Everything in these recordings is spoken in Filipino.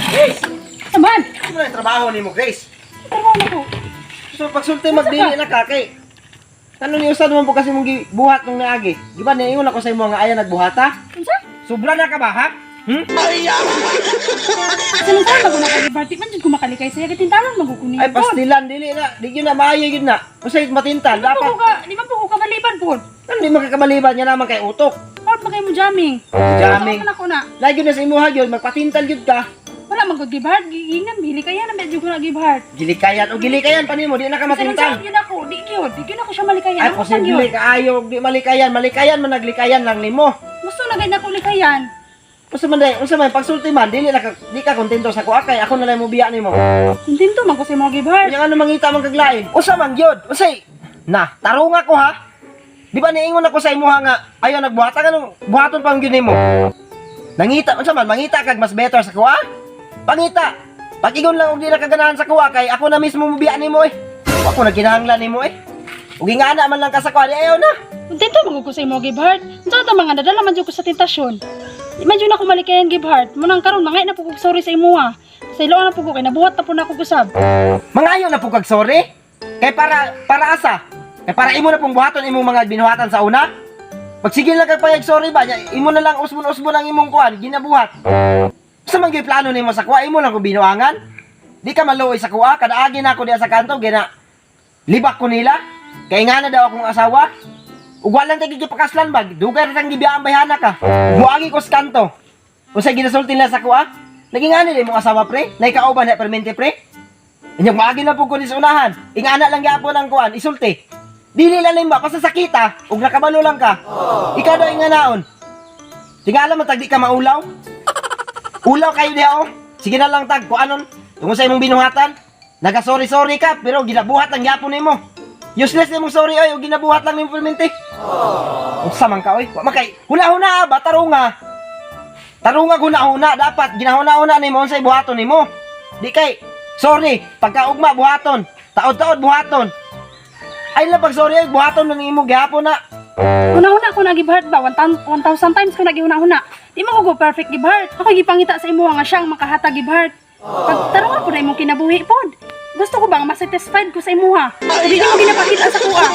Grace! Naman! Ano na yung trabaho ni mo, Grace? Trabaho na ko. So, pagsulti magdili na ka, kay... Ano ni usad mo po kasi mong buhat nung naagi? Di ba, niingon ako sa imo nga ayaw nagbuhata? Unsa? Sobra na ka ba, ha? Sinong saan bago nakagibart? Di man dyan kumakalikay sa'yo. Katintalan magkukunin. Ay, pastilan, dili na. Di yun na, maayo yun na. Masayit matintal, dapat. Di ba po ko kabaliban po? Ano, di makakamaliban niya naman kay utok. Out ba kayo mo jamming? Jamming. Saan ako na? Lagi na sa imo hagyon, magpatintal yun ka. Wala magkagibart. Gigingan, bili kaya na medyo ko nagibart. Gilikayan, o gilikayan pa nimo, di na ka Sinong matintal. saan yun ako? Di yun. Di yun ako siya malikayan. Ay, Ako saan posible yun? ka ayaw, di malikayan. Malikayan man naglikayan lang nimo. Gusto na ganyan ako likayan. Unsa man pagsulti man, dili na ka, di ka kontento sa kuha kay ako na lang mo biya nimo. Kuntinto man ko sa mga gibart. Yang ano mangita man kaglain. Usa man gyud, usay. Na, tarong ako ha. Di ba niingon ako sa imuha nga ayaw nagbuhatan kanang buhaton pa gyud nimo. Nangita unsa man mangita kag mas better sa kuha? Pangita. Pag igon lang og di na kaganahan sa kuha kay ako na mismo mo biya nimo eh. Ako na kinahanglan nimo eh. Ug ingana man lang ka sa kuha, di ayaw na. Kuntinto man ko sa mga gibart. Unsa ta mga nadala man jud ko sa tentasyon. Imagine ako malikayan gibart. Munang karon mangay na po ko sorry sa imuha. Sa ilo na po ko kay nabuhat na po na ako gusab. Mangayo na po kag sorry. Kay para asa? Kay para imo na pong buhaton imong mga binuhatan sa una? Pagsigil lang kag payag sorry ba, imo na lang usbon-usbon ang imong kuan, ginabuhat. Sa man gyud plano nimo sa kuha, imo lang ko binuangan. Di ka maluoy sa kuha, kada agi na ako diya sa kanto, gina libak ko nila. Kay nga na daw akong asawa. Ug walang tagi pakaslan bag, dugay ra tang gibiyaan bayhana ka. Buagi ko sa kanto. Unsay ginasulti nila sa kuha? Naging ani din mong asawa pre, nay kauban na permente pre. Inyong maagi na po ko sa unahan. Ingana lang gyapon ang kuan, isulti. Dili lang limba pasasakita ug nakabalo lang ka. Ikaw daw inganaon. Tingala man tag di ka maulaw. Ulaw kayo diha oh. Sige na lang tag kuanon. Tungo sa imong binuhatan. Naga-sorry ka pero ginabuhat ang gyapon nimo. Useless nimong sorry oy, ug ginabuhat lang nimo permente. Unsa man ka oy? Wa makay huna-huna ba tarunga. Tarunga huna-huna dapat ginahuna-huna nimo unsay buhaton nimo. Di kay sorry, pagkaugma buhaton, taod-taod buhaton. Ay lang pag sorry ay buhaton man imo gihapon na. Una-una ako nagibart ba 1,000 times ko nagihuna-huna. Di mo ko go perfect gibart. Ako gipangita sa imo nga siyang makahatag gibart. Pag tarong ako na imong kinabuhi pod. Gusto ko bang ma-satisfied ko sa imuha? Hindi mo ginapakita sa kuha.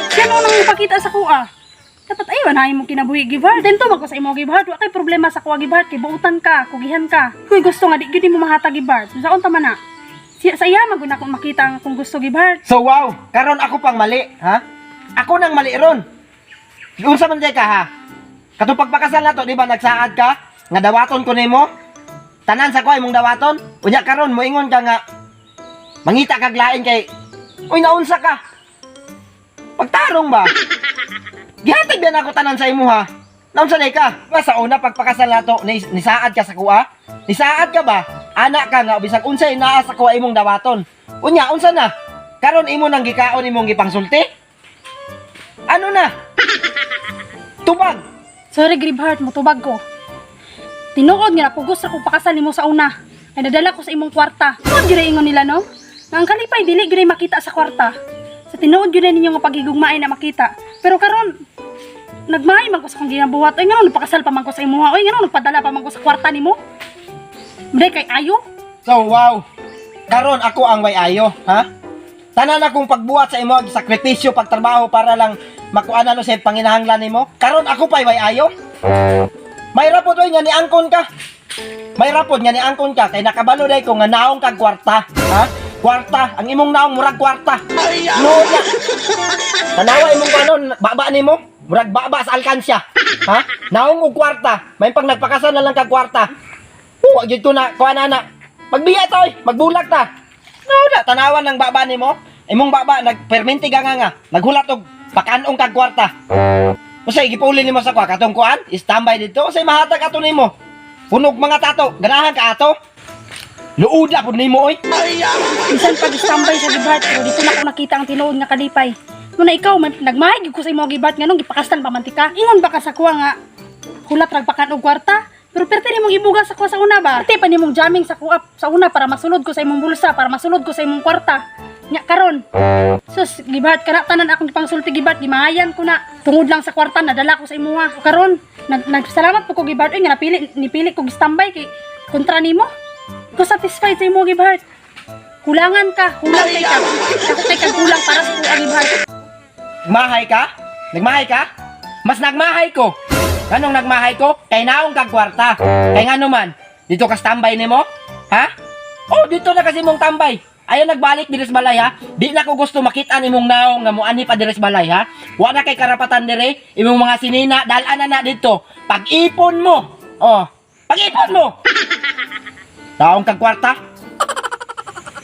Siya nung nang ipakita sa kuha. Dapat ayaw na imong kinabuhi gibart. Dento mag ko sa imong gibart. Wa kay problema sa kuha gibart. Kay buutan ka, kugihan ka. Kuy gusto nga di gyud mo mahatag gibart. Saon ta man na? Sa iya maguna ko makita kung gusto gibart. So wow, karon ako pang mali, ha? Ako nang mali ron. Unsa man jay ka ha? Katong pagpakasal nato, di ba nagsaad ka nga dawaton ko nimo? Tanan sa ko imong dawaton. Unya karon moingon ka nga mangita kag lain kay uy naunsa ka? Pagtarong ba? Gihatag din ako tanan sa imo ha. Naunsa day ka? Ba sa una pagpakasal nato nisaad ka sa kuha? Nisaad ka ba? Anak ka nga bisag unsay naa sa kuha imong dawaton. Unya unsa na? Karon imo nang gikaon imong gipangsulti? Ano na? Tubag. Sorry gibart, motubag ko. Tinuod nga napugos ra ko pakasal nimo sa una. Ay nadala ko sa imong kwarta. Tuod gyud ingon nila no? Nga ang kalipay dili gyud makita sa kwarta. Sa tinuod gyud ninyo nga pagigugmaay na makita. Pero karon nagmaay man ko sa kong ginabuhat. Ay ngano nagpakasal pa man ko sa imuha. Ay ngano nagpadala pa man ko sa kwarta nimo. Mday kay ayo. So wow. Karon ako ang way ayo, ha? Tanan akong pagbuhat sa imo sakripisyo pagtrabaho para lang makuan ano sa panginahanglan nimo. Karon ako pa'y way ayo. May rapod oy nga ni angkon ka. May rapod nga ni angkon ka kay nakabalo day ko nga naong kag kwarta, ha? Kwarta, ang imong naong murag kwarta. No ya. Tanawa imong kanon, baba nimo, murag baba sa alkansya. Ha? Naong og kwarta, may pag nagpakasal na lang kag kwarta. Wa gyud ko na kuan ana. Magbiya ta oy, magbulag ta. No da tanawan ng baba nimo. Imong baba nagperminti nga naghulat og pakanong kag kwarta. Usay gipuli nimo sa kwa katong kuan, standby dito usay mahatag ato nimo. Punog mga tato, ganahan ka ato. Luuda pud nimo oy. Bisan pag standby sa gibart, pero dito na ko nakita ang tinuod nga kalipay. Muna ikaw nagmahay ko sa imong gibart nganong gipakastan pa man ti ka. Ingon ba ka sa kuha nga hulat rag pakan og kwarta? Pero perte nimong ibuga sa kuha sa una ba? Perte pa nimong jamming sa kuha sa una para masulod ko sa imong bulsa, para masulod ko sa imong kwarta. Nya karon. Sus, gibart kana tanan akong pangsulti gibart gimahayan ko na. Tungod lang sa kwarta nadala ko sa imuha. Karon, nagsalamat po ko gibart nga nipili ko gistambay kay kontra nimo. Ko satisfied sa imo gibart. Kulangan ka, kulang kay ka. Ako kay kag kulang para sa kuha gibart. Nagmahay ka? Nagmahay ka? Mas nagmahay ko. Anong nagmahay ko? Kay naong kag kwarta. Kay nga naman, dito ka standby nimo? Ha? Oh, dito na kasi mong tambay. Ayaw nagbalik diris balay ha. Di na ko gusto makita nimong naong nga muani pa diris balay ha. Wa na kay karapatan dire imong mga sinina dalan na dito. Pag-ipon mo. Oh, pag-ipon mo. Taong kag kwarta.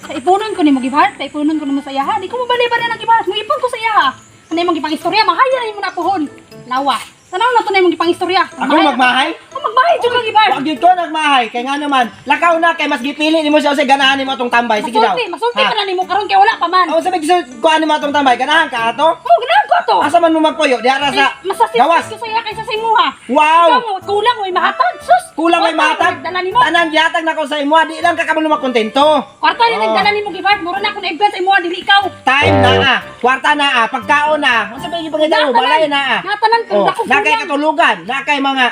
Ipunon ko nimo gibart, ipunon ko nimo sa iyaha. Di ko mabali-bali na gibart. Mo ipon ko sa iyaha. Ano imong gipang istorya? Mahaya na imo na puhon. Lawa. Tanaw na to na imong gipang istorya. Ako magmahay? Magmahay jud ka gibart. Wag gyud ko nagmahay kay nga naman. Lakaw na kay mas gipili nimo siya sa ganahan nimo atong tambay. Sige daw. Masulti pa na nimo karon kay wala pa man. Ako sabi ko ano mo atong tambay ganahan ka ato? Oh, ganahan ko to. Asa man mo magpuyo diara sa Masasip gawas. ko sa iya kaysa sa imuha. Wow. Ikaw mo kulang mo mahatag. Sus. Kulang may matag. Dala nimo. Tanan gihatag na ko sa imo, di lang ka kabalo makontento. Kwarta ni nagdala nimo gibart, mura na ko na event sa imuha dili ikaw. Time na kwarta na pagkaon na. Unsa ba gipangita mo balay na Natanan ko Oh, dako. na kay katulugan, na kay mga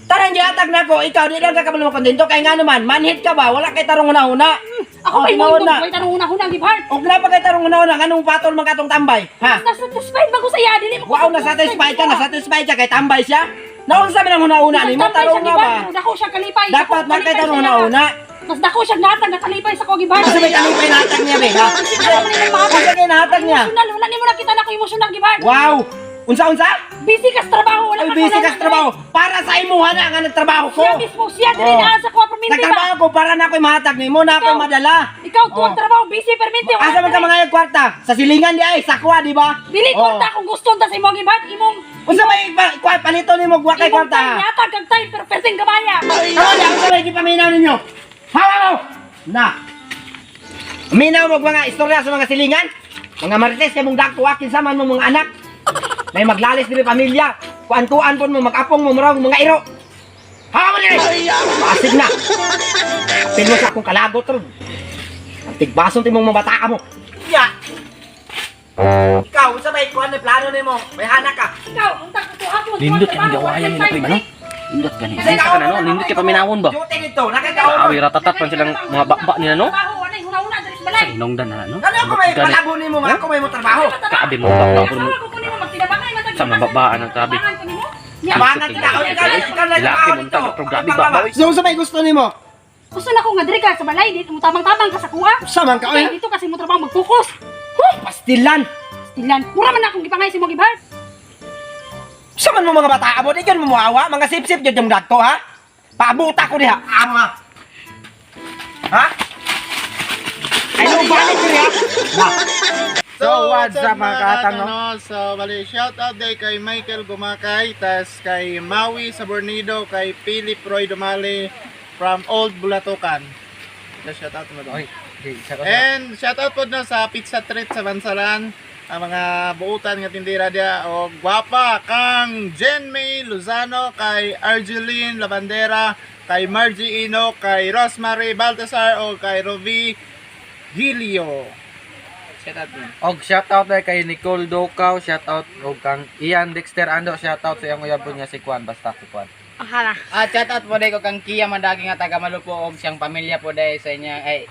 tanan gihatag na ko, ikaw di lang ka kabalo makontento kay nga naman manhid ka ba? Wala kay tarong una-una. Ako kay mo ito, kay tanong una-una gibart. Og na pa kay tarong una-una nganong patol man katong tambay, ha? Nasatisfied ba ko sa iya dili mo. Wow, na-satisfied ka kay tambay siya. Naon sa man una-una nimo tarong nga ba? Dako siya kalipay. Dapat na kay tarong una-una. Mas dako siya gatag na kalipay sa ko gibart. Asa may kalipay nahatag niya be, ha? Asa kay nahatag niya? Emosyonal, wala nimo nakita na ko emosyonal gibart. Wow! Unsa? Busy ka sa trabaho, wala Ay, ka busy sa ka sa trabaho. Para sa imuha na nga nagtrabaho ko. Siya mismo, siya dili Oh. na sa kuha perminti ba? Nagtrabaho ko para na ako'y mahatag nimo, na ako'y madala. Ikaw Oh. tuwang trabaho, busy perminti. Asa man ka mga kwarta? Sa silingan di ay, sakwa, di ba? Dili Oh. kwarta kung gusto ta sa imong gibart, imong Unsa may palito nimo gwa kay imong kwarta? time yatag kag time pero perting kabaya. Ano di ako sabay gipaminaw ninyo? Hawaw! Na. Minaw mo mga istorya sa mga silingan? Mga marites kay mong dagko akin sa man mong mga anak. May maglalis diri pamilya. Kuan-kuan pon mo mag-apong mo murag mga iro. Hawa mo diri. Pasig na. Apil mo sa akong kalagot ron. Ang tigbason timong mga bata mo. Ya. Ikaw, unsa may kuan na plano nimo? May hanak ka. Ikaw, unta ko ako. Nindot yung gawayan nila prima, no? Nindot gani. Isa ka na, no? Nindot kay paminawon ba? Duty dito, nakakaon. Awi, ratatat man silang mga bakba nila, no? Trabaho, anay huna-huna diri sa balay. Sa inongdan na, no? Ano ako may palabo nimo nga ako may mo trabaho. Kaabi mo bakba ko mo. Ko nimo magtinabangay matag. Sa mababaan ang tabi. Tabangan ko nimo. Ya. Abangan kita, o ikaw na Laki mo tayo, programi ba? So, unsa may gusto nimo? Gusto na ko nga diri ka sa balay, di mo tabang-tabang ka sa kuha. Sa man ka Okay, oy. dito kasi mo trabaho mag-focus. Pastilan. Stilan, mura man akong gipangay sa imong gibart. Sa man mo mga bata mo, di kan mo muawa, mga sip-sip jud yung dadto ha. Paabuta ko diha. Ama. Ha? Ay no balik diri ha. Na. So, what's up mga katang, So, bali, shout out day kay Michael Gumakay, tas kay Maui Sabornido, kay Philip Roy Dumali from Old Bulatukan. Shout out mo doon. And shout out po na sa Pizza Treat sa Bansalan, ang mga buutan nga tindira dia, o gwapa kang Jen May Luzano, kay Argeline Lavandera, kay Margie Ino, kay Rosemary Baltasar, o kay Rovi Gilio. Shout out mo. Og shoutout na kay Nicole Dokaw, shoutout og kang Ian Dexter Ando, shoutout sa iyang uyab niya si Kwan, basta si Kwan. At shout out po day ko kang Kia Madaging nga taga Malupo og siyang pamilya po day sa inya ay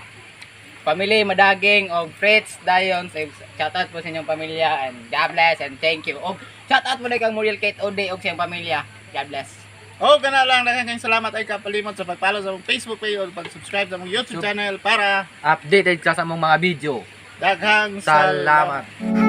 family Madaging og Fritz Dayon shout out po sa inyong pamilya and God bless and thank you. Og shout out po day kang Muriel Kate Ode og siyang pamilya. God bless. O, gana lang, daghang salamat ay kapalimot sa pag-follow sa mong Facebook page o pag-subscribe sa mong YouTube channel para Updated ka sa mong mga video. daghang Salamat.